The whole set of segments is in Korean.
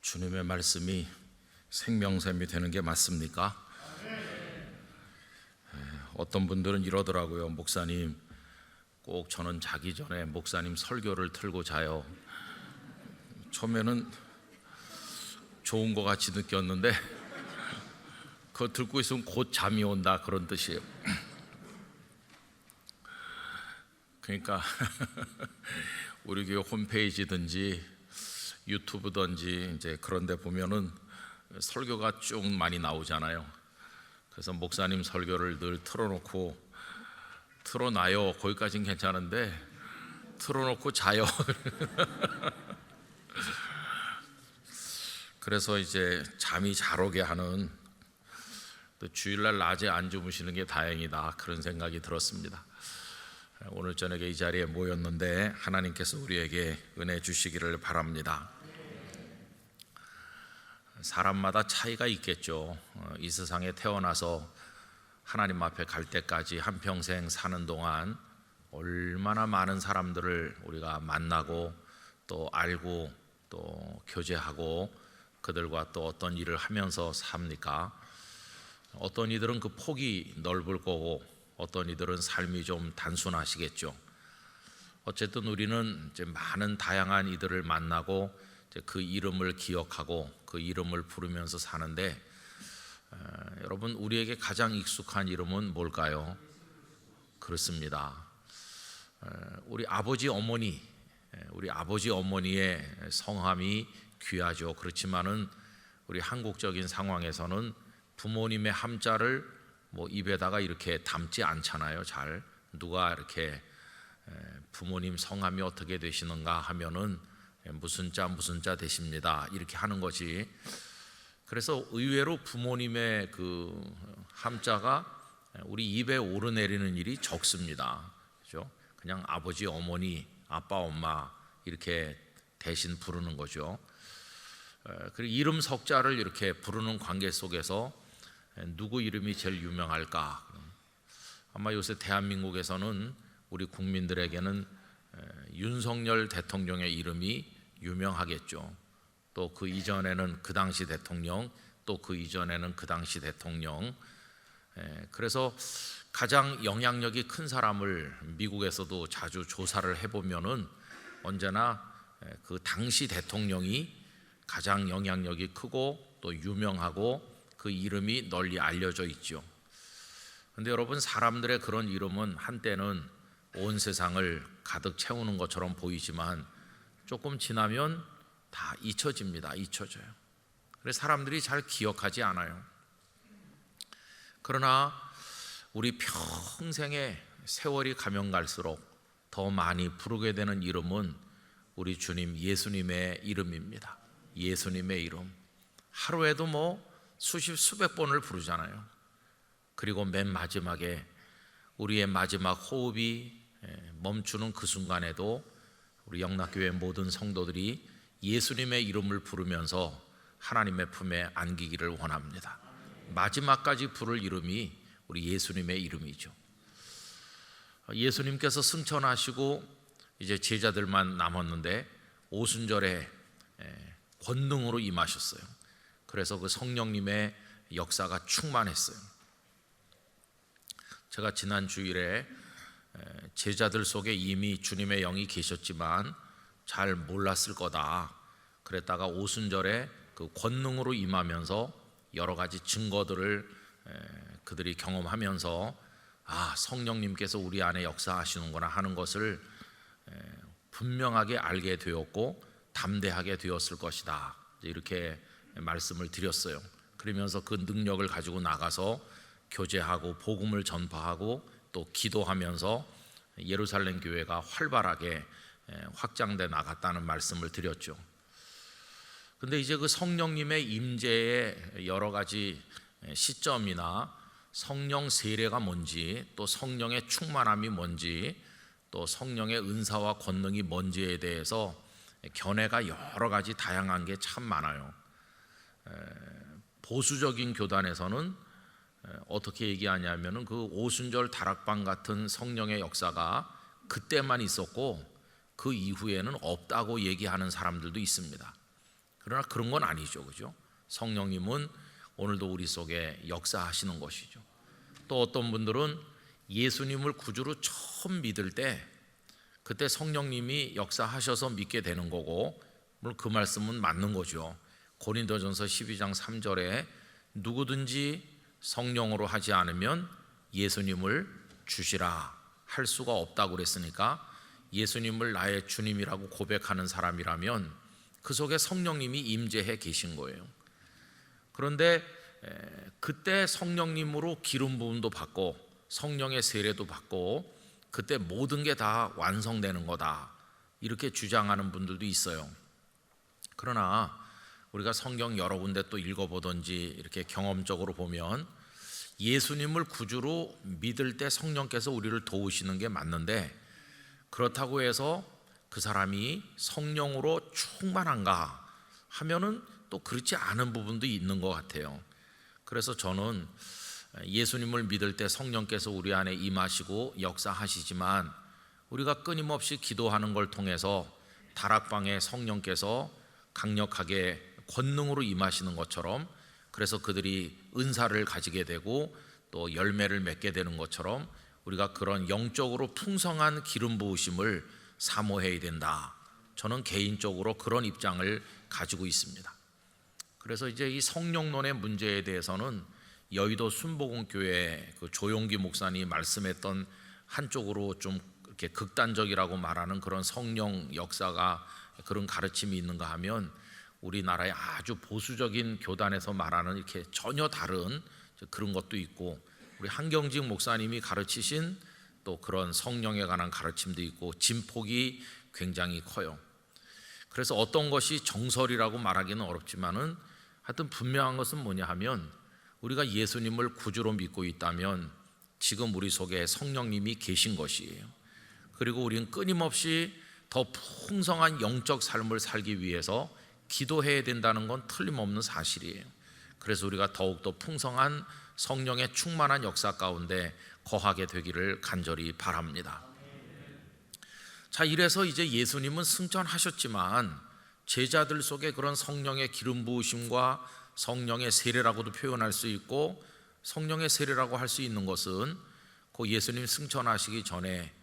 주님의 말씀이 생명샘이 되는 게 맞습니까? 어떤 분들은 이러더라고요. 목사님, 꼭 저는 자기 전에 목사님 설교를 틀고 자요. 처음에는 좋은 것 같이 느꼈는데 그거 듣고 있으면 곧 잠이 온다, 그런 뜻이에요. 그러니까 우리 교회 홈페이지든지 유튜브든지 이제 그런 데 보면은 설교가 쭉 많이 나오잖아요. 그래서 목사님 설교를 늘 틀어놔요. 거기까지는 괜찮은데 틀어놓고 자요. 그래서 이제 잠이 잘 오게 하는, 또 주일날 낮에 안 주무시는 게 다행이다, 그런 생각이 들었습니다. 오늘 저녁에 이 자리에 모였는데 하나님께서 우리에게 은혜 주시기를 바랍니다. 사람마다 차이가 있겠죠. 이 세상에 태어나서 하나님 앞에 갈 때까지 한평생 사는 동안 얼마나 많은 사람들을 우리가 만나고 또 알고 또 교제하고 그들과 또 어떤 일을 하면서 삽니까? 어떤 이들은 그 폭이 넓을 거고 어떤 이들은 삶이 좀 단순하시겠죠. 어쨌든 우리는 이제 많은 다양한 이들을 만나고 이제 그 이름을 기억하고 그 이름을 부르면서 사는데, 여러분, 우리에게 가장 익숙한 이름은 뭘까요? 그렇습니다. 우리 아버지 어머니의 성함이 귀하죠. 그렇지만은 우리 한국적인 상황에서는 부모님의 함자를 입에다가 이렇게 담지 않잖아요. 잘 누가 이렇게 부모님 성함이 어떻게 되시는가 하면은 무슨 자 되십니다, 이렇게 하는 거지. 그래서 의외로 부모님의 그 함자가 우리 입에 오르내리는 일이 적습니다. 그죠? 그냥 아버지, 어머니, 아빠, 엄마 이렇게 대신 부르는 거죠. 그리고 이름 석자를 이렇게 부르는 관계 속에서 누구 이름이 제일 유명할까? 아마 요새 대한민국에서는 우리 국민들에게는 윤석열 대통령의 이름이 유명하겠죠. 또 그 이전에는 그 당시 대통령, 또 그 이전에는 그 당시 대통령. 그래서 가장 영향력이 큰 사람을 미국에서도 자주 조사를 해보면은 언제나 그 당시 대통령이 가장 영향력이 크고 또 유명하고 그 이름이 널리 알려져 있죠. 그런데 여러분, 사람들의 그런 이름은 한때는 온 세상을 가득 채우는 것처럼 보이지만 조금 지나면 다 잊혀져요. 그래서 사람들이 잘 기억하지 않아요. 그러나 우리 평생의 세월이 가면 갈수록 더 많이 부르게 되는 이름은 우리 주님 예수님의 이름입니다. 예수님의 이름. 하루에도 수백 번을 부르잖아요. 그리고 맨 마지막에 우리의 마지막 호흡이 멈추는 그 순간에도 우리 영락교회 모든 성도들이 예수님의 이름을 부르면서 하나님의 품에 안기기를 원합니다. 마지막까지 부를 이름이 우리 예수님의 이름이죠. 예수님께서 승천하시고 이제 제자들만 남았는데 오순절에 권능으로 임하셨어요. 그래서 그 성령님의 역사가 충만했어요. 제가 지난 주일에 제자들 속에 이미 주님의 영이 계셨지만 잘 몰랐을 거다, 그랬다가 오순절에 그 권능으로 임하면서 여러 가지 증거들을 그들이 경험하면서 성령님께서 우리 안에 역사하시는구나 하는 것을 분명하게 알게 되었고 담대하게 되었을 것이다, 이렇게 말씀을 드렸어요. 그러면서 그 능력을 가지고 나가서 교제하고 복음을 전파하고 또 기도하면서 예루살렘 교회가 활발하게 확장돼 나갔다는 말씀을 드렸죠. 근데 이제 그 성령님의 임재의 여러 가지 시점이나 성령 세례가 뭔지, 또 성령의 충만함이 뭔지, 또 성령의 은사와 권능이 뭔지에 대해서 견해가 여러 가지 다양한 게 참 많아요. 보수적인 교단에서는 어떻게 얘기하냐면은 그 오순절 다락방 같은 성령의 역사가 그때만 있었고 그 이후에는 없다고 얘기하는 사람들도 있습니다. 그러나 그런 건 아니죠, 그죠? 성령님은 오늘도 우리 속에 역사하시는 것이죠. 또 어떤 분들은 예수님을 구주로 처음 믿을 때 그때 성령님이 역사하셔서 믿게 되는 거고, 물론 그 말씀은 맞는 거죠. 고린도전서 12장 3절에 누구든지 성령으로 하지 않으면 예수님을 주시라 할 수가 없다고 그랬으니까, 예수님을 나의 주님이라고 고백하는 사람이라면 그 속에 성령님이 임재해 계신 거예요. 그런데 그때 성령님으로 기름 부음도 받고 성령의 세례도 받고 그때 모든 게 다 완성되는 거다, 이렇게 주장하는 분들도 있어요. 그러나 우리가 성경 여러 군데 또 읽어보든지 이렇게 경험적으로 보면 예수님을 구주로 믿을 때 성령께서 우리를 도우시는 게 맞는데, 그렇다고 해서 그 사람이 성령으로 충만한가 하면은 또 그렇지 않은 부분도 있는 것 같아요. 그래서 저는 예수님을 믿을 때 성령께서 우리 안에 임하시고 역사하시지만, 우리가 끊임없이 기도하는 걸 통해서 다락방에 성령께서 강력하게 권능으로 임하시는 것처럼, 그래서 그들이 은사를 가지게 되고 또 열매를 맺게 되는 것처럼 우리가 그런 영적으로 풍성한 기름 부으심을 사모해야 된다. 저는 개인적으로 그런 입장을 가지고 있습니다. 그래서 이제 이 성령론의 문제에 대해서는 여의도 순복음교회 그 조용기 목사님 말씀했던 한쪽으로 좀 이렇게 극단적이라고 말하는 그런 성령 역사가 그런 가르침이 있는가 하면, 우리나라의 아주 보수적인 교단에서 말하는 이렇게 전혀 다른 그런 것도 있고, 우리 한경직 목사님이 가르치신 또 그런 성령에 관한 가르침도 있고, 진폭이 굉장히 커요. 그래서 어떤 것이 정설이라고 말하기는 어렵지만은 하여튼 분명한 것은 뭐냐 하면, 우리가 예수님을 구주로 믿고 있다면 지금 우리 속에 성령님이 계신 것이에요. 그리고 우리는 끊임없이 더 풍성한 영적 삶을 살기 위해서 기도해야 된다는 건 틀림없는 사실이에요. 그래서 우리가 더욱더 풍성한 성령의 충만한 역사 가운데 거하게 되기를 간절히 바랍니다. 자, 이래서 이제 예수님은 승천하셨지만 제자들 속에 그런 성령의 기름 부으심과 성령의 세례라고도 표현할 수 있고, 성령의 세례라고 할 수 있는 것은 그 예수님 승천하시기 전에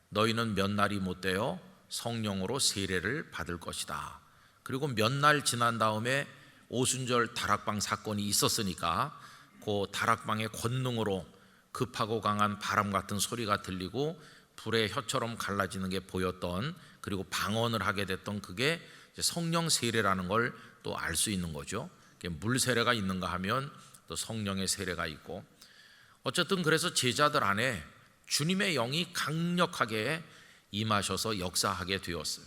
너희는 몇 날이 못되어 성령으로 세례를 받을 것이다. 그리고 몇 날 지난 다음에 오순절 다락방 사건이 있었으니까 그 다락방의 권능으로 급하고 강한 바람 같은 소리가 들리고 불의 혀처럼 갈라지는 게 보였던, 그리고 방언을 하게 됐던, 그게 성령 세례라는 걸 또 알 수 있는 거죠. 물 세례가 있는가 하면 또 성령의 세례가 있고, 어쨌든 그래서 제자들 안에 주님의 영이 강력하게 임하셔서 역사하게 되었어요.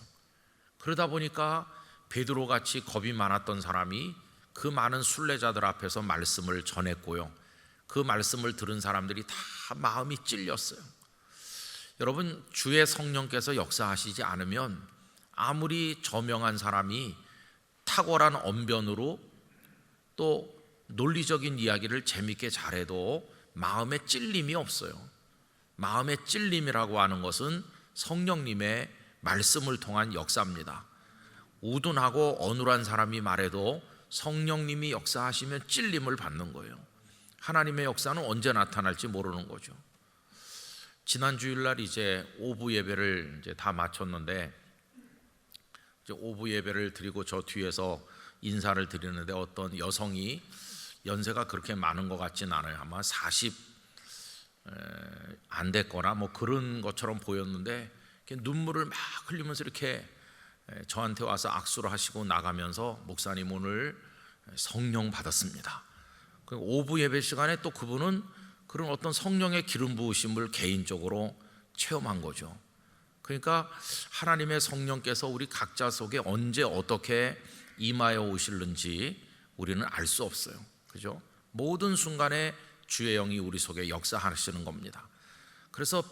그러다 보니까 베드로같이 겁이 많았던 사람이 그 많은 순례자들 앞에서 말씀을 전했고요, 그 말씀을 들은 사람들이 다 마음이 찔렸어요. 여러분, 주의 성령께서 역사하시지 않으면 아무리 저명한 사람이 탁월한 언변으로 또 논리적인 이야기를 재밌게 잘해도 마음에 찔림이 없어요. 마음의 찔림이라고 하는 것은 성령님의 말씀을 통한 역사입니다. 우둔하고 어눌한 사람이 말해도 성령님이 역사하시면 찔림을 받는 거예요. 하나님의 역사는 언제 나타날지 모르는 거죠. 지난 주일날 이제 오부 예배를 이제 다 마쳤는데, 이제 오부 예배를 드리고 저 뒤에서 인사를 드리는데 어떤 여성이, 연세가 그렇게 많은 것 같진 않아요. 아마 40 안 됐거나 뭐 그런 것처럼 보였는데, 눈물을 막 흘리면서 이렇게 저한테 와서 악수를 하시고 나가면서, 목사님 오늘 성령 받았습니다. 오부 예배 시간에 또 그분은 그런 어떤 성령의 기름 부으심을 개인적으로 체험한 거죠. 그러니까 하나님의 성령께서 우리 각자 속에 언제 어떻게 임하여 오실는지 우리는 알 수 없어요. 그죠? 모든 순간에 주의 영이 우리 속에 역사하시는 겁니다. 그래서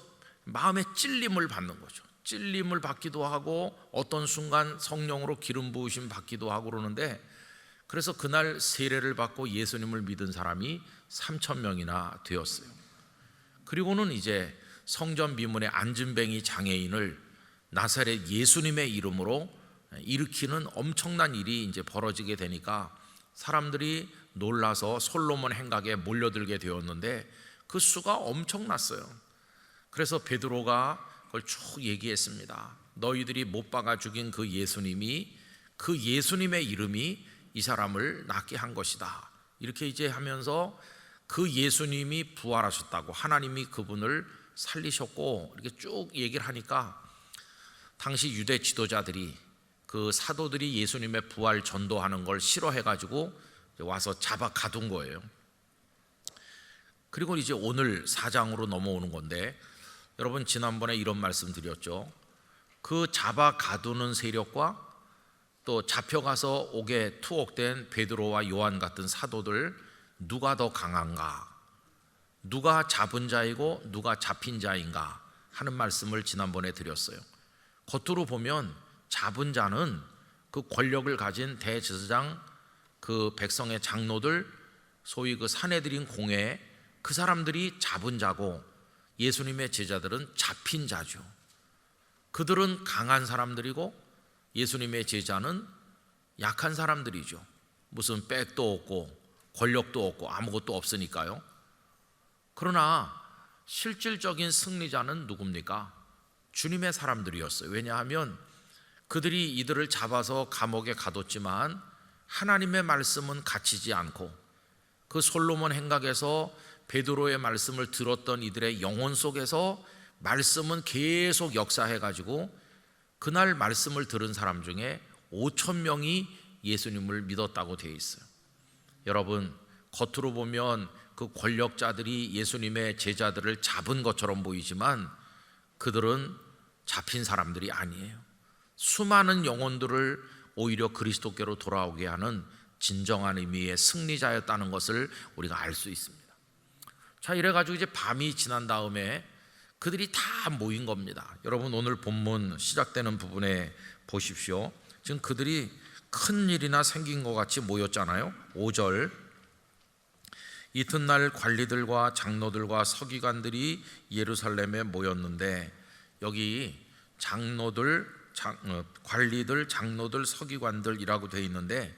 마음의 찔림을 받는 거죠. 찔림을 받기도 하고 어떤 순간 성령으로 기름 부으심 받기도 하고 그러는데, 그래서 그날 세례를 받고 예수님을 믿은 사람이 3,000명이나 되었어요. 그리고는 이제 성전 비문의 안진뱅이 장애인을 나사렛 예수님의 이름으로 일으키는 엄청난 일이 이제 벌어지게 되니까 사람들이 놀라서 솔로몬 행각에 몰려들게 되었는데 그 수가 엄청났어요. 그래서 베드로가 그걸 쭉 얘기했습니다. 너희들이 못 박아 죽인 그 예수님이, 그 예수님의 이름이 이 사람을 낫게 한 것이다. 이렇게 이제 하면서 그 예수님이 부활하셨다고, 하나님이 그분을 살리셨고, 이렇게 쭉 얘기를 하니까 당시 유대 지도자들이, 그 사도들이 예수님의 부활 전도하는 걸 싫어해가지고 와서 잡아 가둔 거예요. 그리고 이제 오늘 4장으로 넘어오는 건데, 여러분 지난번에 이런 말씀 드렸죠. 그 잡아 가두는 세력과 또 잡혀가서 옥에 투옥된 베드로와 요한 같은 사도들, 누가 더 강한가, 누가 잡은 자이고 누가 잡힌 자인가 하는 말씀을 지난번에 드렸어요. 겉으로 보면 잡은 자는 그 권력을 가진 대제사장, 그 백성의 장로들, 소위 그 산헤드린 공회, 그 사람들이 잡은 자고, 예수님의 제자들은 잡힌 자죠. 그들은 강한 사람들이고 예수님의 제자는 약한 사람들이죠. 무슨 백도 없고 권력도 없고 아무것도 없으니까요. 그러나 실질적인 승리자는 누굽니까? 주님의 사람들이었어요. 왜냐하면 그들이 이들을 잡아서 감옥에 가뒀지만 하나님의 말씀은 갇히지 않고, 그 솔로몬 행각에서 베드로의 말씀을 들었던 이들의 영혼 속에서 말씀은 계속 역사해가지고 그날 말씀을 들은 사람 중에 5,000명이 예수님을 믿었다고 되어 있어요. 여러분, 겉으로 보면 그 권력자들이 예수님의 제자들을 잡은 것처럼 보이지만 그들은 잡힌 사람들이 아니에요. 수많은 영혼들을 오히려 그리스도께로 돌아오게 하는 진정한 의미의 승리자였다는 것을 우리가 알 수 있습니다. 자, 이래가지고 이제 밤이 지난 다음에 그들이 다 모인 겁니다. 여러분 오늘 본문 시작되는 부분에 보십시오. 지금 그들이 큰 일이나 생긴 것 같이 모였잖아요. 5절, 이튿날 관리들과 장로들과 서기관들이 예루살렘에 모였는데, 여기 장로들, 관리들, 장로들, 서기관들이라고 되어 있는데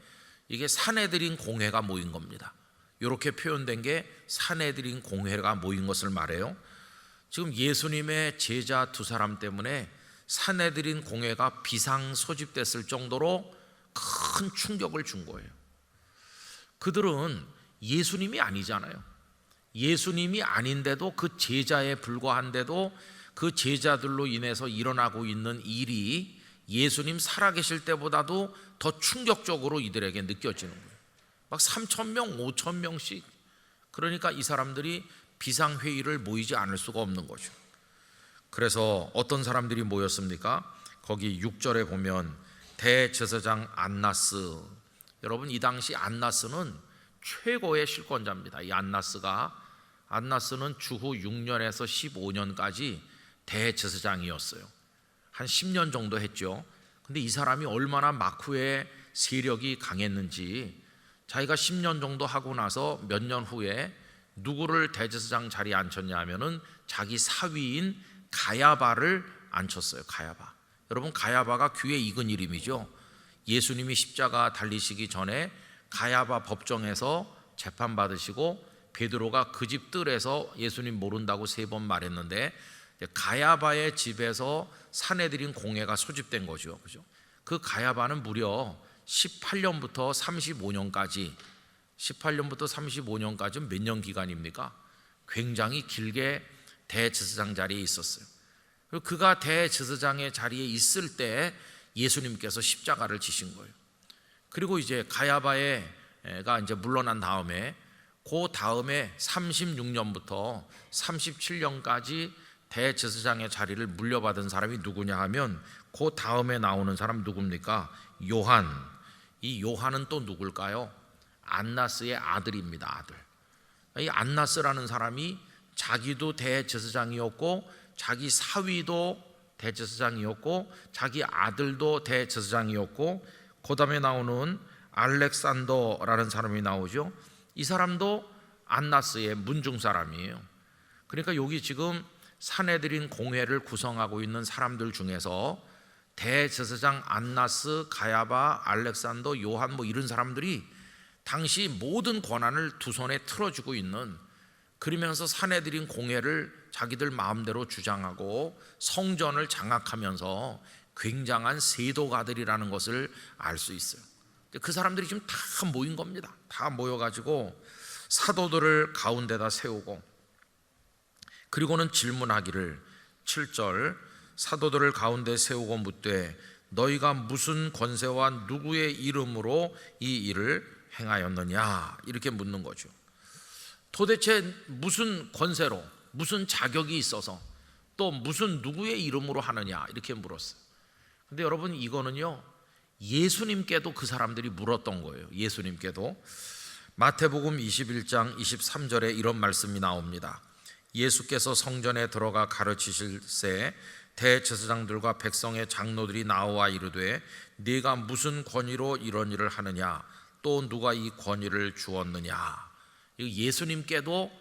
이게 산헤드린 공회가 모인 겁니다. 이렇게 표현된 게 산헤드린 공회가 모인 것을 말해요. 지금 예수님의 제자 두 사람 때문에 산헤드린 공회가 비상 소집됐을 정도로 큰 충격을 준 거예요. 그들은 예수님이 아니잖아요. 예수님이 아닌데도, 그 제자에 불과한데도 그 제자들로 인해서 일어나고 있는 일이 예수님 살아계실 때보다도 더 충격적으로 이들에게 느껴지는 거예요. 막 3,000명, 5,000명씩. 그러니까 이 사람들이 비상회의를 모이지 않을 수가 없는 거죠. 그래서 어떤 사람들이 모였습니까? 거기 6절에 보면 대제사장 안나스. 여러분, 이 당시 안나스는 최고의 실권자입니다. 이 안나스는 주후 6년에서 15년까지 대제사장이었어요. 한 10년 정도 했죠. 근데 이 사람이 얼마나 막후에 세력이 강했는지, 자기가 10년 정도 하고 나서 몇 년 후에 누구를 대제사장 자리에 앉혔냐 하면은 자기 사위인 가야바를 앉혔어요. 가야바. 여러분, 가야바가 귀에 익은 이름이죠. 예수님이 십자가 달리시기 전에 가야바 법정에서 재판받으시고 베드로가 그 집 뜰에서 예수님 모른다고 3번 말했는데, 가야바의 집에서 산헤드린 공회가 소집된 거죠. 그죠? 그 가야바는 무려 18년부터 35년까지 몇 년 기간입니까? 굉장히 길게 대제사장 자리에 있었어요. 그리고 그가 대제사장의 자리에 있을 때 예수님께서 십자가를 지신 거예요. 그리고 이제 가야바가 이제 물러난 다음에, 그 다음에 36년부터 37년까지 대제사장의 자리를 물려받은 사람이 누구냐 하면, 그 다음에 나오는 사람 누굽니까? 요한. 이 요한은 또 누굴까요? 안나스의 아들입니다. 아들. 이 안나스라는 사람이 자기도 대제사장이었고, 자기 사위도 대제사장이었고, 자기 아들도 대제사장이었고, 그 다음에 나오는 알렉산더라는 사람이 나오죠. 이 사람도 안나스의 문중 사람이에요. 그러니까 여기 지금 산헤드린 공회를 구성하고 있는 사람들 중에서 대제사장 안나스, 가야바, 알렉산더, 요한 뭐 이런 사람들이 당시 모든 권한을 두 손에 틀어주고 있는, 그러면서 사내들인 공회를 자기들 마음대로 주장하고 성전을 장악하면서 굉장한 세도가들이라는 것을 알 수 있어요. 그 사람들이 지금 다 모인 겁니다. 다 모여가지고 사도들을 가운데다 세우고, 그리고는 질문하기를, 7절, 사도들을 가운데 세우고 묻되 너희가 무슨 권세와 누구의 이름으로 이 일을 행하였느냐, 이렇게 묻는 거죠. 도대체 무슨 권세로, 무슨 자격이 있어서, 또 무슨 누구의 이름으로 하느냐, 이렇게 물었어요. 근데 여러분, 이거는요 예수님께도 그 사람들이 물었던 거예요. 예수님께도. 마태복음 21장 23절에 이런 말씀이 나옵니다. 예수께서 성전에 들어가 가르치실새 대제사장들과 백성의 장로들이 나와 이르되 네가 무슨 권위로 이런 일을 하느냐, 또 누가 이 권위를 주었느냐. 예수님께도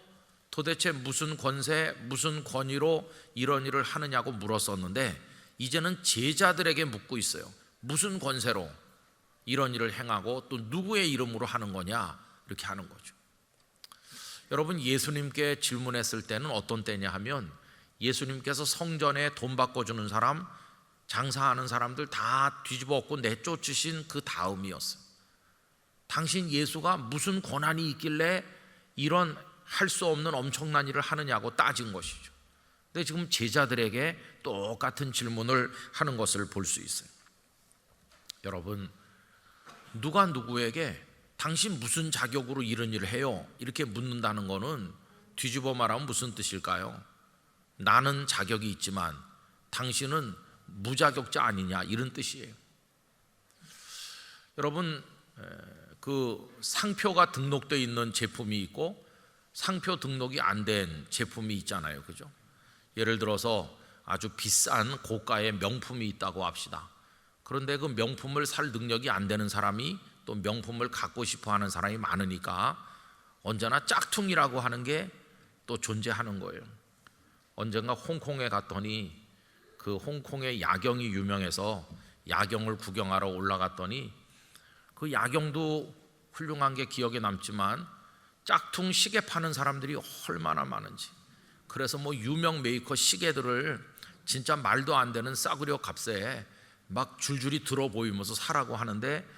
도대체 무슨 권세, 무슨 권위로 이런 일을 하느냐고 물었었는데, 이제는 제자들에게 묻고 있어요. 무슨 권세로 이런 일을 행하고 또 누구의 이름으로 하는 거냐, 이렇게 하는 거죠. 여러분, 예수님께 질문했을 때는 어떤 때냐 하면, 예수님께서 성전에 돈 바꿔주는 사람, 장사하는 사람들 다 뒤집어 엎고 내쫓으신 그 다음이었어요. 당신 예수가 무슨 권한이 있길래 이런 할 수 없는 엄청난 일을 하느냐고 따진 것이죠. 근데 지금 제자들에게 똑같은 질문을 하는 것을 볼 수 있어요. 여러분, 누가 누구에게 당신 무슨 자격으로 이런 일을 해요? 이렇게 묻는다는 것은 뒤집어 말하면 무슨 뜻일까요? 나는 자격이 있지만 당신은 무자격자 아니냐, 이런 뜻이에요. 여러분, 그 상표가 등록되어 있는 제품이 있고 상표 등록이 안 된 제품이 있잖아요, 그죠? 예를 들어서 아주 비싼 고가의 명품이 있다고 합시다. 그런데 그 명품을 살 능력이 안 되는 사람이 또 명품을 갖고 싶어 하는 사람이 많으니까 언제나 짝퉁이라고 하는 게 또 존재하는 거예요. 언젠가 홍콩에 갔더니 그 홍콩의 야경이 유명해서 야경을 구경하러 올라갔더니 그 야경도 훌륭한 게 기억에 남지만 짝퉁 시계 파는 사람들이 얼마나 많은지. 그래서 뭐 유명 메이커 시계들을 진짜 말도 안 되는 싸구려 값에 막 줄줄이 들어 보이면서 사라고 하는데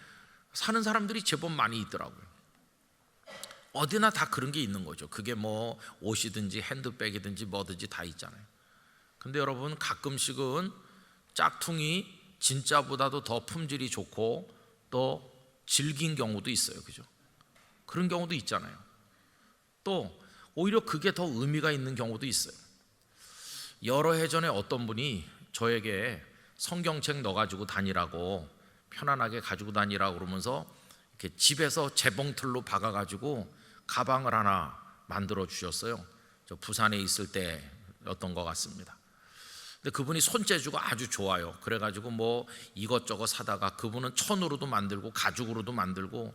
사는 사람들이 제법 많이 있더라고요. 어디나 다 그런 게 있는 거죠. 그게 뭐 옷이든지 핸드백이든지 뭐든지 다 있잖아요. 근데 여러분, 가끔씩은 짝퉁이 진짜보다도 더 품질이 좋고 또 질긴 경우도 있어요, 그죠? 그런 경우도 있잖아요. 또 오히려 그게 더 의미가 있는 경우도 있어요. 여러 해 전에 어떤 분이 저에게 성경책 넣어가지고 다니라고, 편안하게 가지고 다니라고 그러면서 이렇게 집에서 재봉틀로 박아가지고 가방을 하나 만들어 주셨어요. 저 부산에 있을 때였던 것 같습니다. 근데 그분이 손재주가 아주 좋아요. 그래가지고 뭐 이것저것 사다가 그분은 천으로도 만들고 가죽으로도 만들고,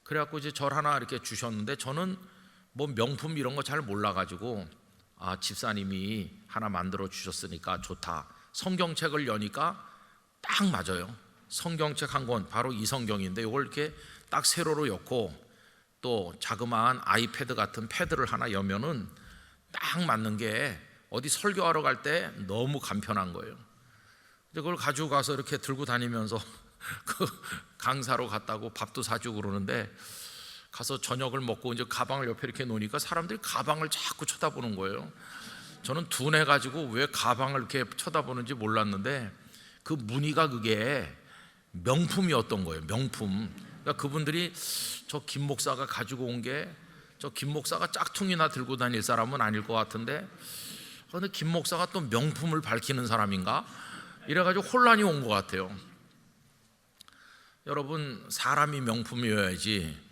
그래갖고 이제 절 하나 이렇게 주셨는데 저는 뭐 명품 이런 거 잘 몰라가지고, 아, 집사님이 하나 만들어 주셨으니까 좋다. 성경책을 여니까 딱 맞아요. 성경책 한 권, 바로 이 성경인데 이걸 이렇게 딱 세로로 엮고 또 자그마한 아이패드 같은 패드를 하나 여면은 딱 맞는 게 어디 설교하러 갈 때 너무 간편한 거예요. 그걸 가지고 가서 이렇게 들고 다니면서 그 강사로 갔다고 밥도 사주고 그러는데, 가서 저녁을 먹고 이제 가방을 옆에 이렇게 놓으니까 사람들이 가방을 자꾸 쳐다보는 거예요. 저는 둔해가지고 왜 가방을 이렇게 쳐다보는지 몰랐는데 그 무늬가 그게 명품이었던 거예요. 명품. 그러니까 그분들이 저 김 목사가 가지고 온 게, 저 김 목사가 짝퉁이나 들고 다닐 사람은 아닐 것 같은데, 그런데 김 목사가 또 명품을 밝히는 사람인가? 이래가지고 혼란이 온 것 같아요. 여러분, 사람이 명품이어야지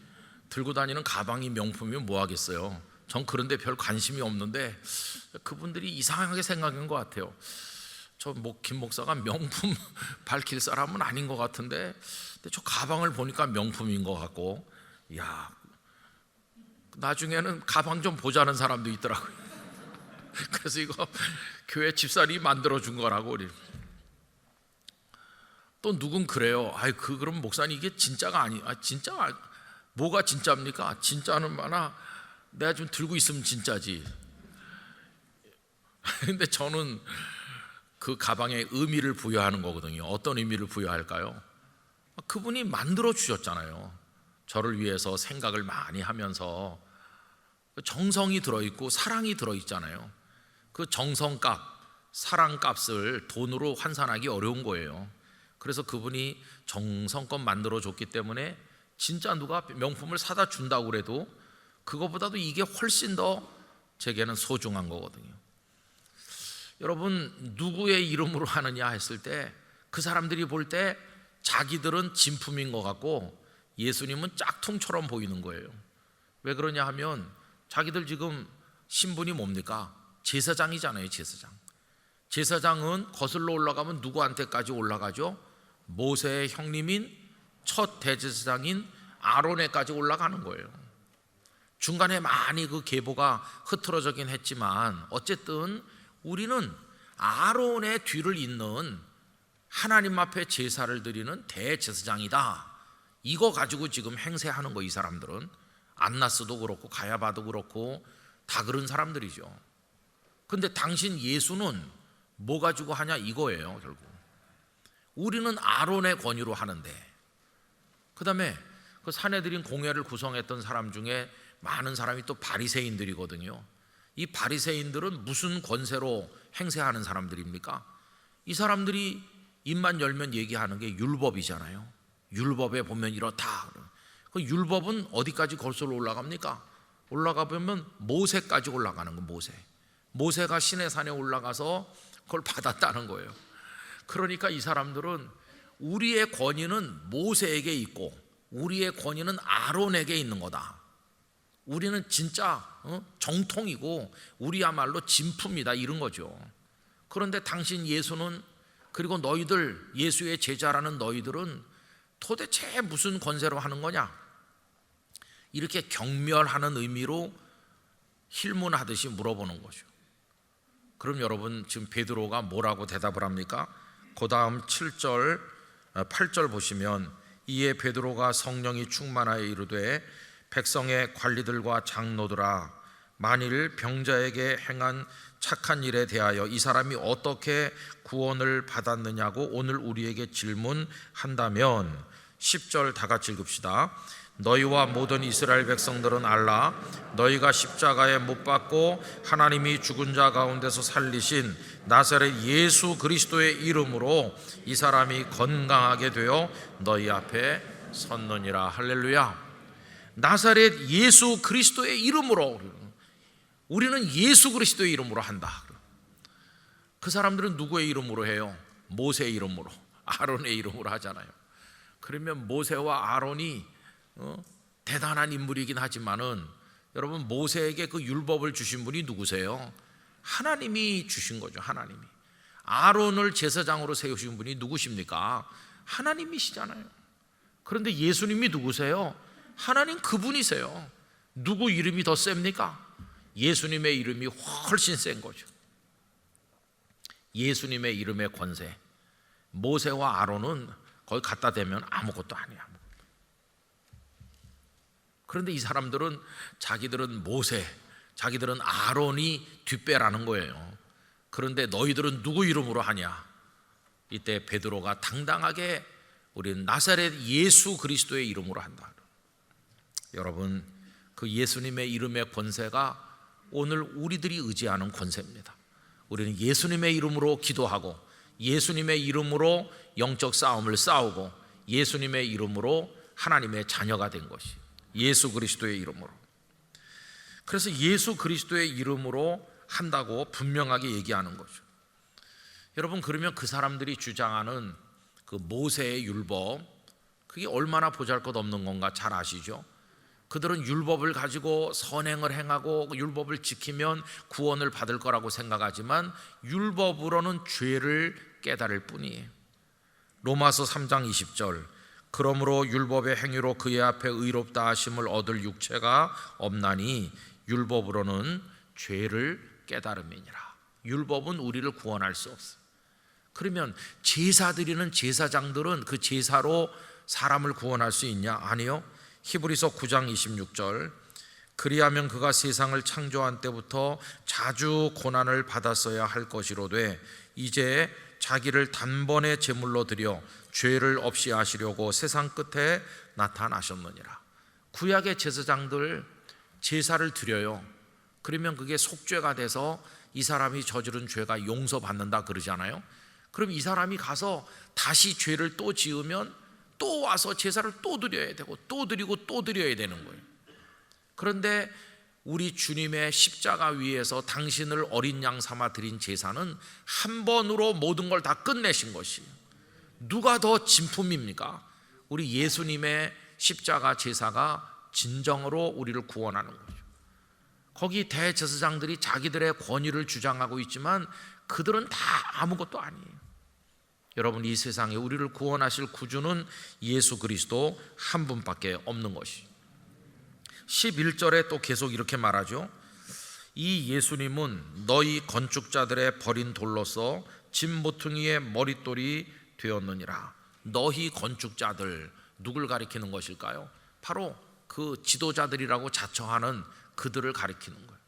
들고 다니는 가방이 명품이면 뭐 하겠어요? 전 그런데 별 관심이 없는데 그분들이 이상하게 생각한 것 같아요. 저 뭐 김 목사가 명품 밝힐 사람은 아닌 것 같은데, 근데 저 가방을 보니까 명품인 것 같고, 야, 나중에는 가방 좀 보자는 사람도 있더라고요. 그래서 이거 교회 집사님이 만들어 준 거라고. 또 누군 그래요. 그럼 목사님 이게 진짜가 진짜 뭐가 진짜입니까? 진짜는 많아. 내가 좀 들고 있으면 진짜지. 근데 저는 그 가방에 의미를 부여하는 거거든요. 어떤 의미를 부여할까요? 그분이 만들어 주셨잖아요. 저를 위해서 생각을 많이 하면서 정성이 들어있고 사랑이 들어있잖아요. 그 정성값, 사랑값을 돈으로 환산하기 어려운 거예요. 그래서 그분이 정성껏 만들어 줬기 때문에 진짜 누가 명품을 사다 준다고 그래도 그거보다도 이게 훨씬 더 제게는 소중한 거거든요. 여러분, 누구의 이름으로 하느냐 했을 때 그 사람들이 볼 때 자기들은 진품인 것 같고 예수님은 짝퉁처럼 보이는 거예요. 왜 그러냐 하면 자기들 지금 신분이 뭡니까? 제사장이잖아요. 제사장은 거슬러 올라가면 누구한테까지 올라가죠? 모세의 형님인 첫 대제사장인 아론에까지 올라가는 거예요. 중간에 많이 그 계보가 흐트러져긴 했지만 어쨌든 우리는 아론의 뒤를 잇는 하나님 앞에 제사를 드리는 대제사장이다. 이거 가지고 지금 행세하는 거. 이 사람들은 안나스도 그렇고 가야바도 그렇고 다 그런 사람들이죠. 근데 당신 예수는 뭐 가지고 하냐 이거예요. 결국 우리는 아론의 권위로 하는데, 그 다음에 그 사내들인 공회를 구성했던 사람 중에 많은 사람이 또 바리새인들이거든요. 이 바리새인들은 무슨 권세로 행세하는 사람들입니까? 이 사람들이 입만 열면 얘기하는 게 율법이잖아요. 율법에 보면 이렇다. 그 율법은 어디까지 거슬러 올라갑니까? 올라가 보면 모세까지 올라가는 거. 모세가 시내산에 올라가서 그걸 받았다는 거예요. 그러니까 이 사람들은 우리의 권위는 모세에게 있고 우리의 권위는 아론에게 있는 거다. 우리는 진짜 정통이고 우리야말로 진품이다, 이런 거죠. 그런데 당신 예수는, 그리고 너희들 예수의 제자라는 너희들은 도대체 무슨 권세로 하는 거냐? 이렇게 경멸하는 의미로 힐문하듯이 물어보는 거죠. 그럼 여러분, 지금 베드로가 뭐라고 대답을 합니까? 그 다음 7절 8절 보시면, 이에 베드로가 성령이 충만하여 이르되 백성의 관리들과 장로들아, 만일 병자에게 행한 착한 일에 대하여 이 사람이 어떻게 구원을 받았느냐고 오늘 우리에게 질문한다면, 10절 다 같이 읽읍시다. 너희와 모든 이스라엘 백성들은 알라. 너희가 십자가에 못 박고 하나님이 죽은 자 가운데서 살리신 나사렛 예수 그리스도의 이름으로 이 사람이 건강하게 되어 너희 앞에 섰느니라. 할렐루야. 나사렛 예수 그리스도의 이름으로, 우리는 예수 그리스도의 이름으로 한다. 그 사람들은 누구의 이름으로 해요? 모세의 이름으로, 아론의 이름으로 하잖아요. 그러면 모세와 아론이 대단한 인물이긴 하지만은, 여러분, 모세에게 그 율법을 주신 분이 누구세요? 하나님이 주신 거죠. 하나님이. 아론을 제사장으로 세우신 분이 누구십니까? 하나님이시잖아요. 그런데 예수님이 누구세요? 하나님 그분이세요. 누구 이름이 더 셉니까? 예수님의 이름이 훨씬 센 거죠. 예수님의 이름의 권세. 모세와 아론은 거기 갖다 대면 아무것도 아니야. 그런데 이 사람들은 자기들은 모세, 자기들은 아론이 뒷배라는 거예요. 그런데 너희들은 누구 이름으로 하냐? 이때 베드로가 당당하게 우리는 나사렛 예수 그리스도의 이름으로 한다. 여러분, 그 예수님의 이름의 권세가 오늘 우리들이 의지하는 권세입니다. 우리는 예수님의 이름으로 기도하고 예수님의 이름으로 영적 싸움을 싸우고 예수님의 이름으로 하나님의 자녀가 된 것이 예수 그리스도의 이름으로. 그래서 예수 그리스도의 이름으로 한다고 분명하게 얘기하는 거죠. 여러분, 그러면 그 사람들이 주장하는 그 모세의 율법, 그게 얼마나 보잘것없는 건가 잘 아시죠? 그들은 율법을 가지고 선행을 행하고 율법을 지키면 구원을 받을 거라고 생각하지만 율법으로는 죄를 깨달을 뿐이에요. 로마서 3장 20절, 그러므로 율법의 행위로 그의 앞에 의롭다 하심을 얻을 육체가 없나니 율법으로는 죄를 깨달음이니라. 율법은 우리를 구원할 수 없어요. 그러면 제사 드리는 제사장들은 그 제사로 사람을 구원할 수 있냐? 아니요. 히브리서 9장 26절, 그리하면 그가 세상을 창조한 때부터 자주 고난을 받았어야 할 것이로되 이제 자기를 단번에 제물로 드려 죄를 없이 하시려고 세상 끝에 나타나셨느니라. 구약의 제사장들 제사를 드려요. 그러면 그게 속죄가 돼서 이 사람이 저지른 죄가 용서받는다 그러잖아요. 그럼 이 사람이 가서 다시 죄를 또 지으면 또 와서 제사를 또 드려야 되고 또 드리고 또 드려야 되는 거예요. 그런데 우리 주님의 십자가 위에서 당신을 어린 양 삼아 드린 제사는 한 번으로 모든 걸 다 끝내신 것이에요. 누가 더 진품입니까? 우리 예수님의 십자가 제사가 진정으로 우리를 구원하는 거죠. 거기 대제사장들이 자기들의 권위를 주장하고 있지만 그들은 다 아무것도 아니에요. 여러분, 이 세상에 우리를 구원하실 구주는 예수 그리스도 한 분밖에 없는 것이. 11절에 또 계속 이렇게 말하죠. 이 예수님은 너희 건축자들의 버린 돌로서 집 모퉁이의 머릿돌이 되었느니라. 너희 건축자들, 누굴 가리키는 것일까요? 바로 그 지도자들이라고 자처하는 그들을 가리키는 거예요.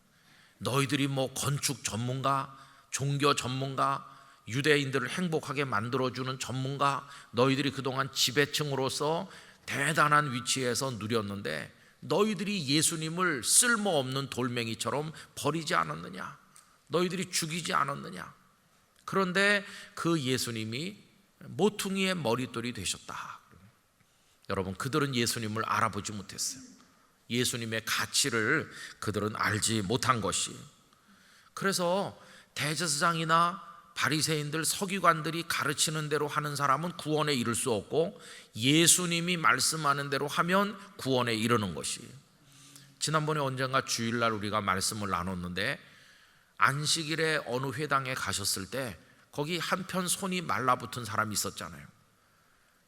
너희들이 뭐 건축 전문가, 종교 전문가, 유대인들을 행복하게 만들어주는 전문가, 너희들이 그동안 지배층으로서 대단한 위치에서 누렸는데 너희들이 예수님을 쓸모없는 돌멩이처럼 버리지 않았느냐? 너희들이 죽이지 않았느냐? 그런데 그 예수님이 모퉁이의 머릿돌이 되셨다. 여러분, 그들은 예수님을 알아보지 못했어요. 예수님의 가치를 그들은 알지 못한 것이. 그래서 대제사장이나 바리새인들, 서기관들이 가르치는 대로 하는 사람은 구원에 이를 수 없고 예수님이 말씀하는 대로 하면 구원에 이르는 것이. 지난번에 언젠가 주일날 우리가 말씀을 나눴는데 안식일에 어느 회당에 가셨을 때 거기 한편 손이 말라붙은 사람이 있었잖아요.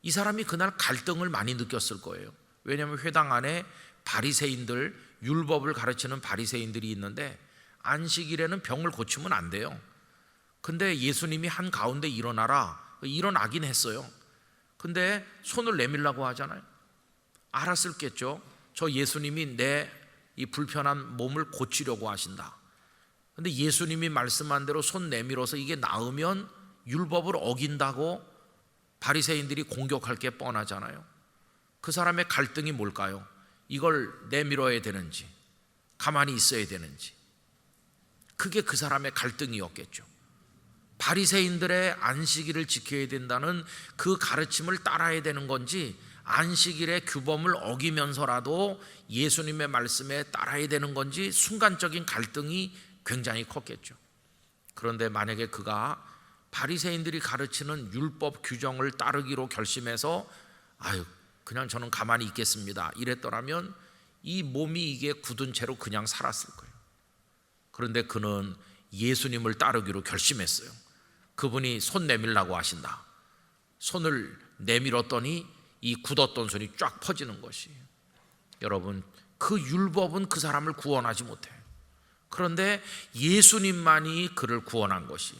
이 사람이 그날 갈등을 많이 느꼈을 거예요. 왜냐하면 회당 안에 바리새인들, 율법을 가르치는 바리새인들이 있는데 안식일에는 병을 고치면 안 돼요. 근데 예수님이 한 가운데 일어나라, 일어나긴 했어요. 근데 손을 내밀라고 하잖아요. 알았을겠죠. 저 예수님이 내 이 불편한 몸을 고치려고 하신다. 근데 예수님이 말씀한 대로 손 내밀어서 이게 나으면 율법을 어긴다고 바리새인들이 공격할 게 뻔하잖아요. 그 사람의 갈등이 뭘까요? 이걸 내밀어야 되는지 가만히 있어야 되는지. 그게 그 사람의 갈등이었겠죠. 바리새인들의 안식일을 지켜야 된다는 그 가르침을 따라야 되는 건지, 안식일의 규범을 어기면서라도 예수님의 말씀에 따라야 되는 건지 순간적인 갈등이 굉장히 컸겠죠. 그런데 만약에 그가 바리새인들이 가르치는 율법 규정을 따르기로 결심해서 그냥 저는 가만히 있겠습니다 이랬더라면 이 몸이 이게 굳은 채로 그냥 살았을 거예요. 그런데 그는 예수님을 따르기로 결심했어요. 그분이 손 내밀라고 하신다. 손을 내밀었더니 이 굳었던 손이 쫙 퍼지는 것이. 여러분, 그 율법은 그 사람을 구원하지 못해요. 그런데 예수님만이 그를 구원한 것이,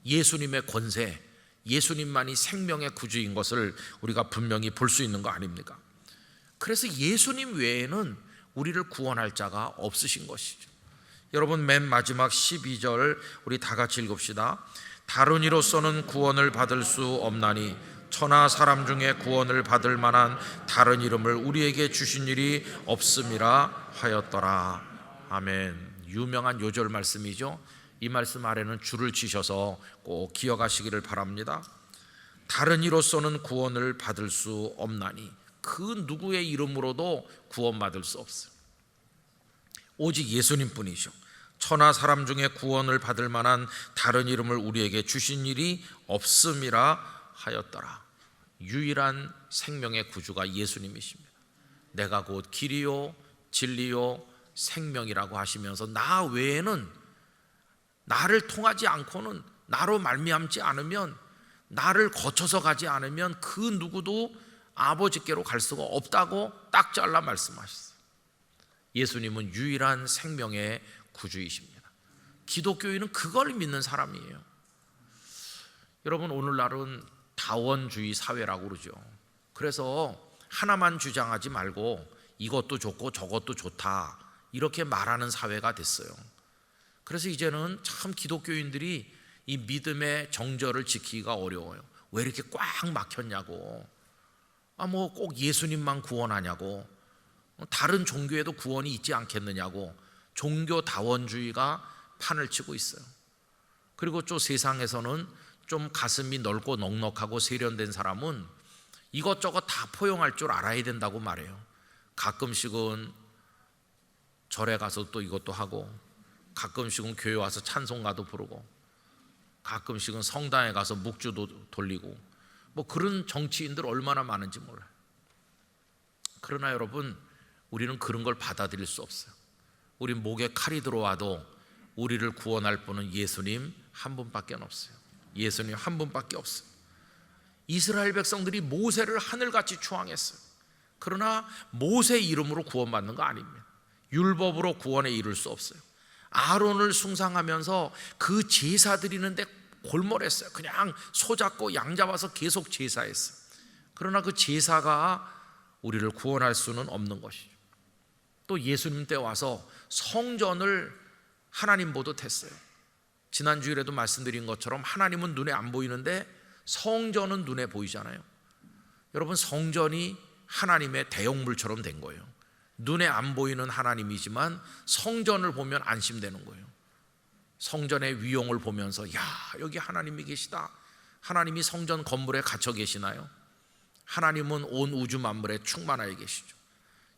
예수님의 권세, 예수님만이 생명의 구주인 것을 우리가 분명히 볼 수 있는 거 아닙니까? 그래서 예수님 외에는 우리를 구원할 자가 없으신 것이죠. 여러분, 맨 마지막 12절 우리 다 같이 읽읍시다. 다른 이로서는 구원을 받을 수 없나니 천하 사람 중에 구원을 받을 만한 다른 이름을 우리에게 주신 일이 없음이라 하였더라. 아멘. 유명한 요절 말씀이죠. 이 말씀 아래는 줄을 치셔서 꼭 기억하시기를 바랍니다. 다른 이로서는 구원을 받을 수 없나니, 그 누구의 이름으로도 구원받을 수 없어요. 오직 예수님뿐이죠. 천하 사람 중에 구원을 받을 만한 다른 이름을 우리에게 주신 일이 없음이라 하였더라. 유일한 생명의 구주가 예수님이십니다. 내가 곧 길이요 진리요 생명이라고 하시면서 나 외에는, 나를 통하지 않고는, 나로 말미암지 않으면, 나를 거쳐서 가지 않으면 그 누구도 아버지께로 갈 수가 없다고 딱 잘라 말씀하셨어요. 예수님은 유일한 생명의 구주이십니다. 기독교인은 그걸 믿는 사람이에요. 여러분, 오늘날은 다원주의 사회라고 그러죠. 그래서 하나만 주장하지 말고 이것도 좋고 저것도 좋다 이렇게 말하는 사회가 됐어요. 그래서 이제는 참 기독교인들이 이 믿음의 정절을 지키기가 어려워요. 왜 이렇게 꽉 막혔냐고. 뭐 꼭 예수님만 구원하냐고. 다른 종교에도 구원이 있지 않겠느냐고. 종교다원주의가 판을 치고 있어요. 그리고 또 세상에서는 좀 가슴이 넓고 넉넉하고 세련된 사람은 이것저것 다 포용할 줄 알아야 된다고 말해요. 가끔씩은 절에 가서 또 이것도 하고, 가끔씩은 교회 와서 찬송가도 부르고, 가끔씩은 성당에 가서 묵주도 돌리고, 뭐 그런 정치인들 얼마나 많은지 몰라요. 그러나 여러분, 우리는 그런 걸 받아들일 수 없어요. 우리 목에 칼이 들어와도 우리를 구원할 분은 예수님 한 분밖에 없어요. 예수님 한 분밖에 없어요. 이스라엘 백성들이 모세를 하늘같이 추앙했어요. 그러나 모세 이름으로 구원받는 거 아닙니다. 율법으로 구원에 이를 수 없어요. 아론을 숭상하면서 그 제사 드리는데 골몰했어요. 그냥 소 잡고 양 잡아서 계속 제사했어요. 그러나 그 제사가 우리를 구원할 수는 없는 것이죠. 또 예수님 때 와서 성전을 하나님 보듯 했어요. 지난주일에도 말씀드린 것처럼 하나님은 눈에 안 보이는데 성전은 눈에 보이잖아요. 여러분, 성전이 하나님의 대형물처럼 된 거예요. 눈에 안 보이는 하나님이지만 성전을 보면 안심되는 거예요. 성전의 위용을 보면서 야, 여기 하나님이 계시다. 하나님이 성전 건물에 갇혀 계시나요? 하나님은 온 우주 만물에 충만하여 계시죠.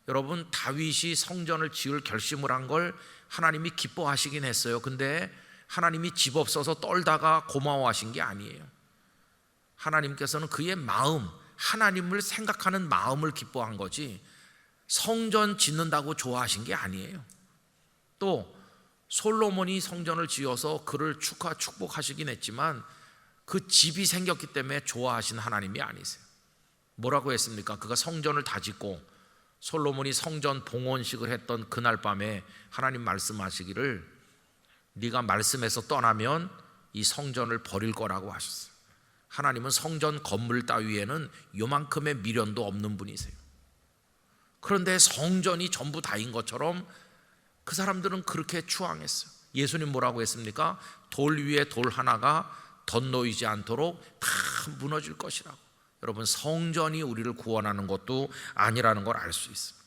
여러분, 다윗이 성전을 지을 결심을 한 걸 하나님이 기뻐하시긴 했어요. 근데 하나님이 집 없어서 떨다가 고마워하신 게 아니에요. 하나님께서는 그의 마음, 하나님을 생각하는 마음을 기뻐한 거지 성전 짓는다고 좋아하신 게 아니에요. 또 솔로몬이 성전을 지어서 그를 축복하시긴 했지만 그 집이 생겼기 때문에 좋아하신 하나님이 아니세요. 뭐라고 했습니까? 그가 성전을 다 짓고 솔로몬이 성전 봉헌식을 했던 그날 밤에 하나님 말씀하시기를 네가 말씀에서 떠나면 이 성전을 버릴 거라고 하셨어요. 하나님은 성전 건물 따위에는 요만큼의 미련도 없는 분이세요. 그런데 성전이 전부 다인 것처럼 그 사람들은 그렇게 추앙했어요. 예수님 뭐라고 했습니까? 돌 위에 돌 하나가 덧놓이지 않도록 다 무너질 것이라고. 여러분, 성전이 우리를 구원하는 것도 아니라는 걸 알 수 있습니다.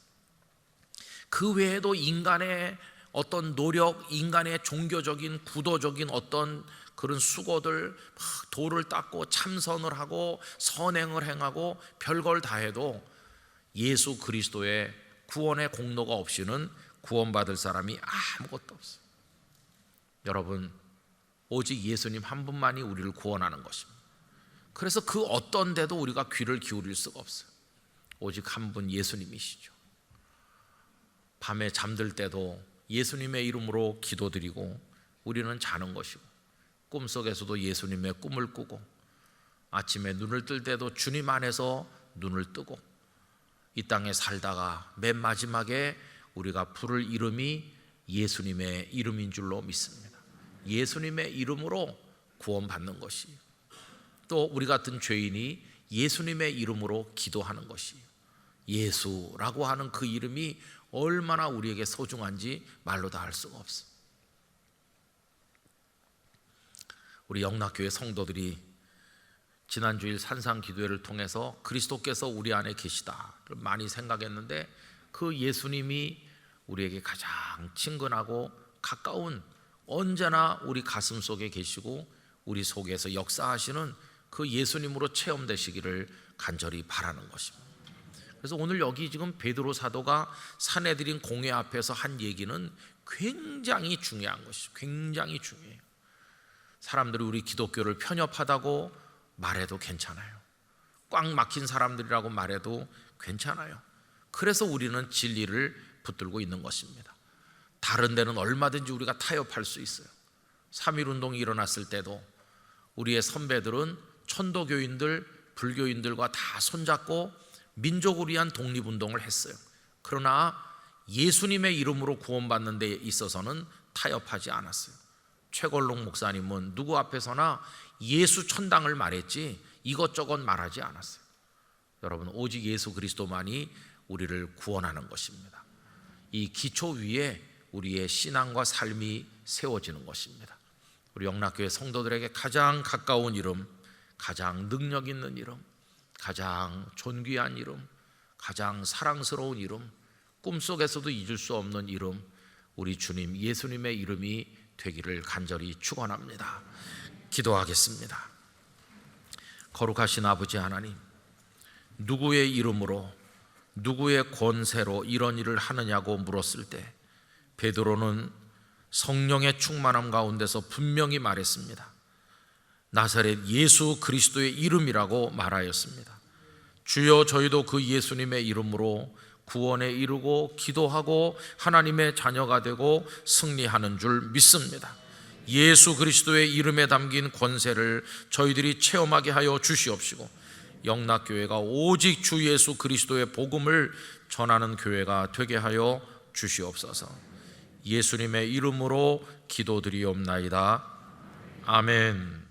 그 외에도 인간의 어떤 노력, 인간의 종교적인 구도적인 어떤 그런 수고들, 막 돌을 닦고 참선을 하고 선행을 행하고 별걸 다 해도 예수 그리스도의 구원의 공로가 없이는 구원받을 사람이 아무것도 없어요. 여러분, 오직 예수님 한 분만이 우리를 구원하는 것입니다. 그래서 그 어떤 데도 우리가 귀를 기울일 수가 없어요. 오직 한 분 예수님이시죠. 밤에 잠들 때도 예수님의 이름으로 기도드리고 우리는 자는 것이고, 꿈속에서도 예수님의 꿈을 꾸고, 아침에 눈을 뜰 때도 주님 안에서 눈을 뜨고, 이 땅에 살다가 맨 마지막에 우리가 부를 이름이 예수님의 이름인 줄로 믿습니다. 예수님의 이름으로 구원받는 것이, 또 우리 같은 죄인이 예수님의 이름으로 기도하는 것이, 예수라고 하는 그 이름이 얼마나 우리에게 소중한지 말로 다 할 수가 없어. 우리 영락교회 성도들이 지난주일 산상기도회를 통해서 그리스도께서 우리 안에 계시다를 많이 생각했는데, 그 예수님이 우리에게 가장 친근하고 가까운, 언제나 우리 가슴 속에 계시고 우리 속에서 역사하시는 그 예수님으로 체험되시기를 간절히 바라는 것입니다. 그래서 오늘 여기 지금 베드로 사도가 사내들인 공회 앞에서 한 얘기는 굉장히 중요한 것이죠. 굉장히 중요해요. 사람들이 우리 기독교를 편협하다고 말해도 괜찮아요. 꽉 막힌 사람들이라고 말해도 괜찮아요. 그래서 우리는 진리를 붙들고 있는 것입니다. 다른 데는 얼마든지 우리가 타협할 수 있어요. 3.1운동이 일어났을 때도 우리의 선배들은 천도교인들, 불교인들과 다 손잡고 민족을 위한 독립운동을 했어요. 그러나 예수님의 이름으로 구원받는 데 있어서는 타협하지 않았어요. 최걸록 목사님은 누구 앞에서나 예수 천당을 말했지 이것저것 말하지 않았어요. 여러분, 오직 예수 그리스도만이 우리를 구원하는 것입니다. 이 기초 위에 우리의 신앙과 삶이 세워지는 것입니다. 우리 영락교회 성도들에게 가장 가까운 이름, 가장 능력 있는 이름, 가장 존귀한 이름, 가장 사랑스러운 이름, 꿈속에서도 잊을 수 없는 이름, 우리 주님 예수님의 이름이 되기를 간절히 축원합니다. 기도하겠습니다. 거룩하신 아버지 하나님, 누구의 이름으로, 누구의 권세로 이런 일을 하느냐고 물었을 때 베드로는 성령의 충만함 가운데서 분명히 말했습니다. 나사렛 예수 그리스도의 이름이라고 말하였습니다. 주여, 저희도 그 예수님의 이름으로 구원에 이르고 기도하고 하나님의 자녀가 되고 승리하는 줄 믿습니다. 예수 그리스도의 이름에 담긴 권세를 저희들이 체험하게 하여 주시옵시고, 영락교회가 오직 주 예수 그리스도의 복음을 전하는 교회가 되게 하여 주시옵소서. 예수님의 이름으로 기도드리옵나이다. 아멘.